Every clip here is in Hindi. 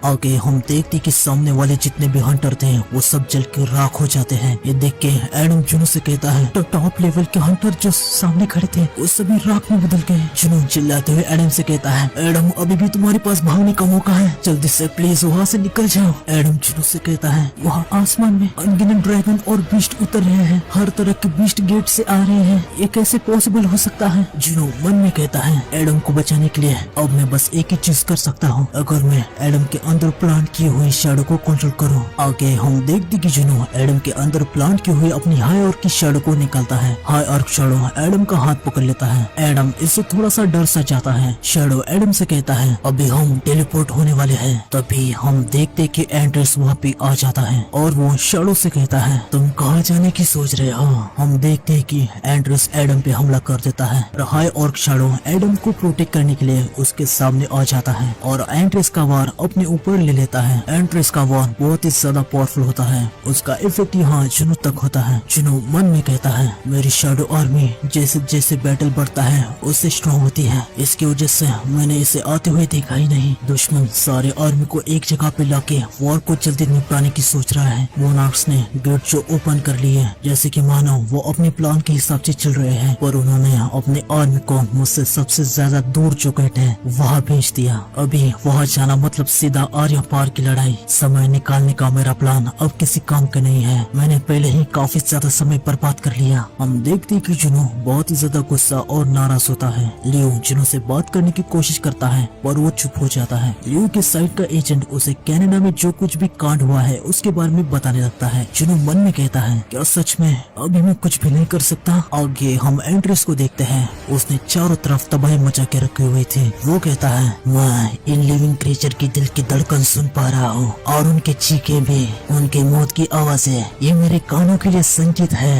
आगे हम देखते कि सामने वाले जितने भी हंटर थे वो सब जल के राख हो जाते हैं। ये देख के एडम जुनू से कहता है तो टॉप लेवल के हंटर जो सामने खड़े थे वो सभी राख में बदल गए। जुनू चिल्लाते हुए एडम से कहता है एडम अभी भी तुम्हारे पास भागने का मौका है, जल्दी से प्लीज वहाँ से निकल जाओ। एडम जुनू से कहता है वहाँ आसमान में अनगिनत ड्रैगन और बीस्ट उतर रहे हैं, हर तरह के बीस्ट गेट से आ रहे हैं, ये कैसे पॉसिबल हो सकता है। जुनू मन में कहता है एडम को बचाने के लिए अब मैं बस एक ही चीज कर सकता हूँ, अगर मैं एडम के अंदर प्लांट किए हुए शैडो को कंट्रोल करूँ। आगे हम देखते कि जुनू एडम के अंदर प्लांट किए हुए अपनी हाई आर्क की शैडो को निकालता है। हाई आर्क शैडो एडम का हाथ पकड़ लेता है। एडम इससे थोड़ा सा डर सा जाता है। शैडो एडम से कहता है अभी हम टेलीपोर्ट होने वाले हैं। तभी हम देखते कि एंड्रेस वहाँ पे आ जाता है और वो शैडो से कहता है तुम कहाँ जाने की सोच रहे हो। हम देखते हैं कि एंड्रेस एडम पे हमला कर देता है। हाई आर्क शैडो एडम को प्रोटेक्ट करने के लिए उसके सामने आ जाता है और एंड्रेस का वार अपने ऊपर ले लेता है। एंड्रेस का वार बहुत ही ज्यादा पावरफुल होता है, उसका इफेक्ट यहाँ जुनू तक होता है। जुनू मन में कहता है मेरी शैडो आर्मी जैसे जैसे बैटल बढ़ता है उससे स्ट्रॉन्ग होती है, इसकी वजह से मैंने इसे आते हुए देखा ही नहीं। दुश्मन सारे आर्मी को एक जगह पे लाके वॉर को जल्दी निपटाने की सोच रहा है। मोनार्क्स ने गेट जो ओपन कर लिए जैसे कि मानो वो अपने प्लान के हिसाब से चल रहे हैं, पर उन्होंने अपने आर्मी को मुझसे सबसे ज्यादा दूर जो गेट है वहाँ भेज दिया। अभी वहाँ जाना मतलब सीधा आर्या पार की लड़ाई। समय निकालने का मेरा प्लान अब किसी काम का नहीं है, मैंने पहले ही काफी ज्यादा समय बर्बाद कर लिया। हम देखते कि जुनू बहुत ही ज्यादा गुस्सा और नाराज होता है। लियो जुनू से बात करने की कोशिश करता है पर वो चुप हो जाता है। लियो के साइड का एजेंट उसे कनाडा में जो कुछ भी कांड हुआ है उसके बारे में बताने लगता है। जुनू मन में कहता है क्या सच में अभी मैं कुछ भी नहीं कर सकता। आगे हम एंड्रेस को देखते हैं, उसने चारों तरफ तबाही मचा के रखे हुए थे। वो कहता है मैं इन लिविंग क्रिएचर की दिल की धड़कन सुन पा रहा हूँ और उनके चीखे भी, उनके मौत की आवाजें ये मेरे कानों के लिए संगीत है।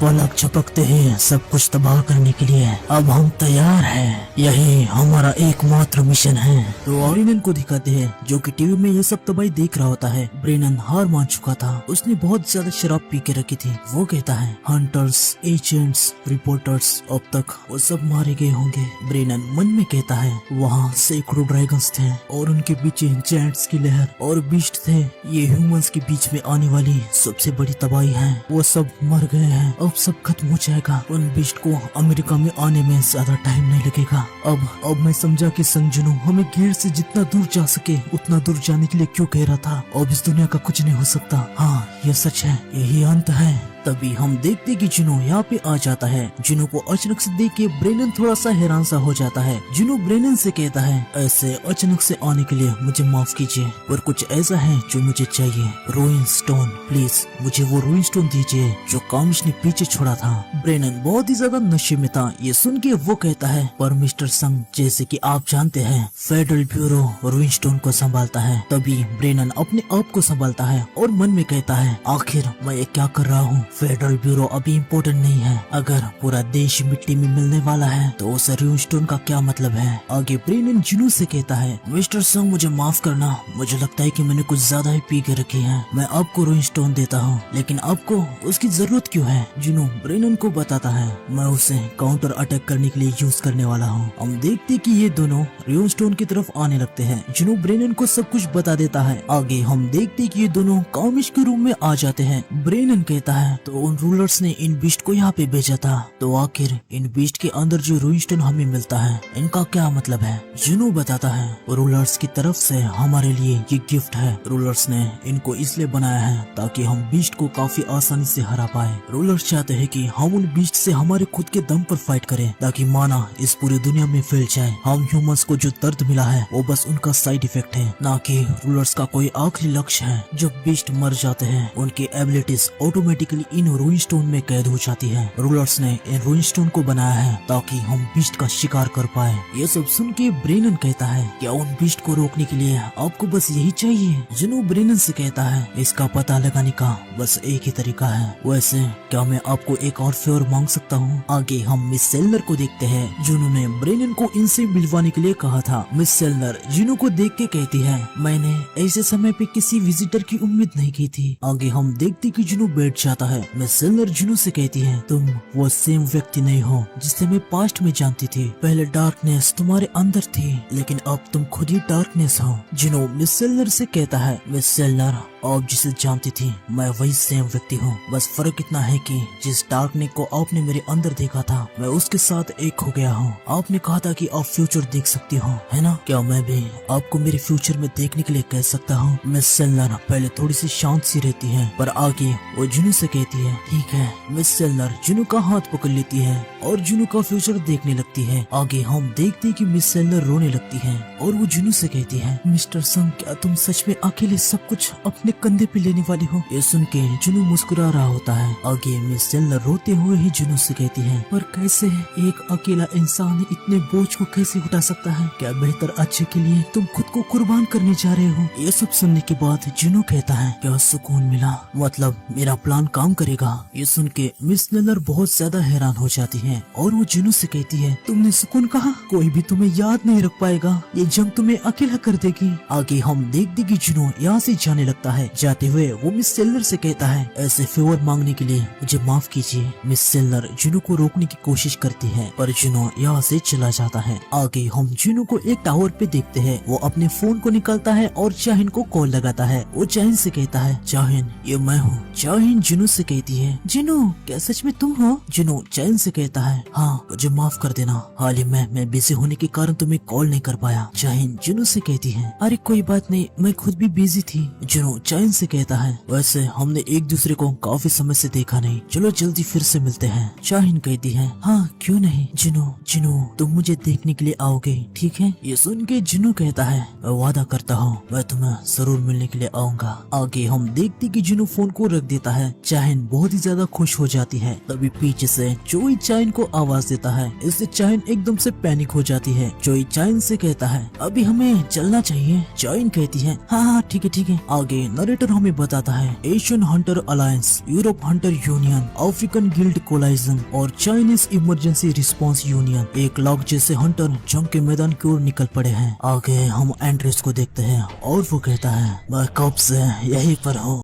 पलक झपकते ही सब कुछ तबाह करने के लिए अब हम तैयार हैं, यही हमारा एकमात्र मिशन है। तो ब्रेनन को दिखाते हैं जो कि टीवी में ये सब तबाही देख रहा होता है। ब्रेनन हार मान चुका था, उसने बहुत ज्यादा शराब पी के रखी थी। वो कहता है हंटर्स, एजेंट्स, रिपोर्टर्स अब तक वो सब मारे गए होंगे। ब्रेनन मन में कहता है वहाँ सैकड़ों ड्रैगन्स थे और उनके पीछे जायंट्स की लहर और बीस्ट थे, ये ह्यूमंस के बीच में आने वाली सबसे बड़ी तबाही है। वो सब मर गए हैं, अब सब खत्म हो जाएगा। उन बीस्ट को अमेरिका में आने में ज्यादा टाइम नहीं लगेगा। अब मैं समझा कि संजुनू हमें घेर से जितना दूर जा सके उतना दूर जाने के लिए क्यों कह रहा था। अब इस दुनिया का कुछ नहीं हो सकता। हाँ ये सच है, यही अंत है। तभी हम देखते कि जुनू यहाँ पे आ जाता है। जुनू को अचानक से देख के ब्रेनन थोड़ा सा हैरान सा हो जाता है। जुनू ब्रेनन से कहता है ऐसे अचानक से आने के लिए मुझे माफ कीजिए, पर कुछ ऐसा है जो मुझे चाहिए, रूइन स्टोन। प्लीज मुझे वो रूइन स्टोन दीजिए जो कामिश ने पीछे छोड़ा था। ब्रेनन बहुत ही ज्यादा नशे में था। ये सुन के वो कहता है पर मिस्टर संग जैसे कि आप जानते हैं फेडरल ब्यूरो रूइन स्टोन को संभालता है। तभी ब्रेनन अपने आप को संभालता है और मन में कहता है आखिर मैं ये क्या कर रहा हूँ। फेडरल ब्यूरो अभी इम्पोर्टेंट नहीं है, अगर पूरा देश मिट्टी में मिलने वाला है तो उस रूइन स्टोन का क्या मतलब है। आगे ब्रेनन जुनू से कहता है मिस्टर संग मुझे माफ करना, मुझे लगता है कि मैंने कुछ ज्यादा ही पी के रखी है। मैं आपको रूइन स्टोन देता हूँ लेकिन आपको उसकी जरूरत क्यों है। जुनू ब्रेनन को बताता है मैं उसे काउंटर अटैक करने के लिए यूज करने वाला हूँ। हम देखते कि ये दोनों रूइन स्टोन की तरफ आने लगते हैं। जुनू ब्रेनन को सब कुछ बता देता है। आगे हम देखते कि ये दोनों कामिश के रूम में आ जाते हैं। ब्रेनन कहता है तो उन रूलर्स ने इन बीस्ट को यहाँ पे भेजा था, तो आखिर इन बीस्ट के अंदर जो रूइन स्टोन हमें मिलता है इनका क्या मतलब है। जुनू बताता है रूलर्स की तरफ से हमारे लिए ये गिफ्ट है। रूलर्स ने इनको इसलिए बनाया है ताकि हम बीस्ट को काफी आसानी से हरा पाए। रूलर्स चाहते हैं कि हम उन बीस्ट से हमारे खुद के दम पर फाइट करें ताकि माना इस पूरी दुनिया में फैल जाए। हम ह्यूमंस को जो दर्द मिला है वो बस उनका साइड इफेक्ट है, ना कि रूलर्स का कोई आखिरी लक्ष्य है। जब बीस्ट मर जाते हैं उनकी एबिलिटीज ऑटोमेटिकली इन रूइन स्टोन में कैद हो जाती है। रूलर्स ने इन रूइन स्टोन को बनाया है ताकि हम बीस्ट का शिकार कर पाए। ये सब सुन के ब्रेनन कहता है क्या उन बीस्ट को रोकने के लिए आपको बस यही चाहिए। जुनू ब्रेनन से कहता है इसका पता लगाने का बस एक ही तरीका है। वैसे क्या मैं आपको एक और फेवर मांग सकता हूँ। आगे हम मिस सेलनर को देखते हैं। जुनू ने ब्रेनन को इनसे मिलवाने के लिए कहा था। मिस सेलनर जुनू को देख के कहती है मैंने ऐसे समय पे किसी विजिटर की उम्मीद नहीं की थी। आगे हम देखते कि जुनू बैठ जाता है है। मिस सेलर जुनू से कहती है, तुम वो सेम व्यक्ति नहीं हो जिसे मैं पास्ट में जानती थी। पहले डार्कनेस तुम्हारे अंदर थी, लेकिन अब तुम खुद ही डार्कनेस हो। जुनू मिस सेलर से कहता है, मिस सेलर आप जिसे जानती थी मैं वही सेम व्यक्ति हूँ, बस फर्क इतना है कि जिस डार्कनेस को आपने मेरे अंदर देखा था मैं उसके साथ एक हो गया हूँ। आपने कहा था कि आप फ्यूचर देख सकती हो, है ना? क्या मैं भी आपको मेरे फ्यूचर में देखने के लिए कह सकता हूँ? मिस सेलर पहले थोड़ी सी शांत सी रहती है, पर आगे वो जुनू से कहती है, ठीक है। मिस सेलर जुनू का हाथ पकड़ लेती है और जुनू का फ्यूचर देखने लगती है। आगे हम देखते हैं कि मिस सेलर रोने लगती है और वो जुनू से कहती है, मिस्टर संग क्या तुम सच में अकेले सब कुछ अपने कंधे पे लेने वाली हो? ये सुन के जुनू मुस्कुरा रहा होता है। आगे मिस सेलर रोते हुए ही जुनू से कहती है, पर कैसे एक अकेला इंसान इतने बोझ को कैसे उठा सकता है? क्या बेहतर अच्छे के लिए तुम खुद को कुर्बान करने जा रहे हो? ये सब सुनने के बाद जुनू कहता है, क्या सुकून मिला, मतलब मेरा प्लान काम करेगा? ये सुन के मिस सेलर बहुत ज्यादा हैरान हो जाती है और वो जुनू से कहती है, तुमने सुकून कहा? कोई भी तुम्हें याद नहीं रख पाएगा, ये जंग तुम्हें अकेला कर देगी। आगे हम देख देगी जुनू यहाँ से जाने लगता है। जाते हुए वो मिस सेलर से कहता है, ऐसे फेवर मांगने के लिए मुझे माफ कीजिए। मिस सेलर जुनू को रोकने की कोशिश करती है, पर जुनू यहाँ से चला जाता है। आगे हम जुनू को एक टावर पे देखते हैं। वो अपने फोन को निकालता है और चाहिन को कॉल लगाता है। वो चाहिन से कहता है, चाहिन ये मैं हूँ। चाहिन जुनू से कहती है, जुनू क्या सच में तुम हो? जुनू चाहिन से कहता है, हाँ मुझे माफ कर देना, हाल ही में मैं बिजी होने के कारण तुम्हें कॉल नहीं कर पाया। चाहिन जुनू से कहती है, अरे कोई बात नहीं, मैं खुद भी बिजी थी। जुनू चाहिन से कहता है, वैसे हमने एक दूसरे को काफी समय से देखा नहीं, चलो जल्दी फिर से मिलते हैं। चाहिन कहती है, हाँ क्यों नहीं। जुनू तुम मुझे देखने के लिए आओगे, ठीक है? ये सुन के जुनू कहता है, मैं वादा करता हूँ मैं तुम्हें जरूर मिलने के लिए आऊंगा। आगे हम देखते कि जुनू फोन को रख देता है। चाहिन बहुत ही ज्यादा खुश हो जाती है। तभी पीछे से जोई चाहिन को आवाज देता है। इससे चाहिन एकदम से पैनिक हो जाती है। जोई चाहिन से कहता है, अभी हमें चलना चाहिए। चाहिन कहती है, हाँ ठीक है। आगे नरेटर हमें बताता है, Asian Hunter alliance, Europe Hunter union, African guild collision और चाइनीज इमरजेंसी रिस्पांस यूनियन, एक लाख जैसे हंटर जंग के मैदान की ओर निकल पड़े हैं। आगे हम एंड्रेस को देखते हैं और वो कहता है, मैं कब से यहीं पर हूँ।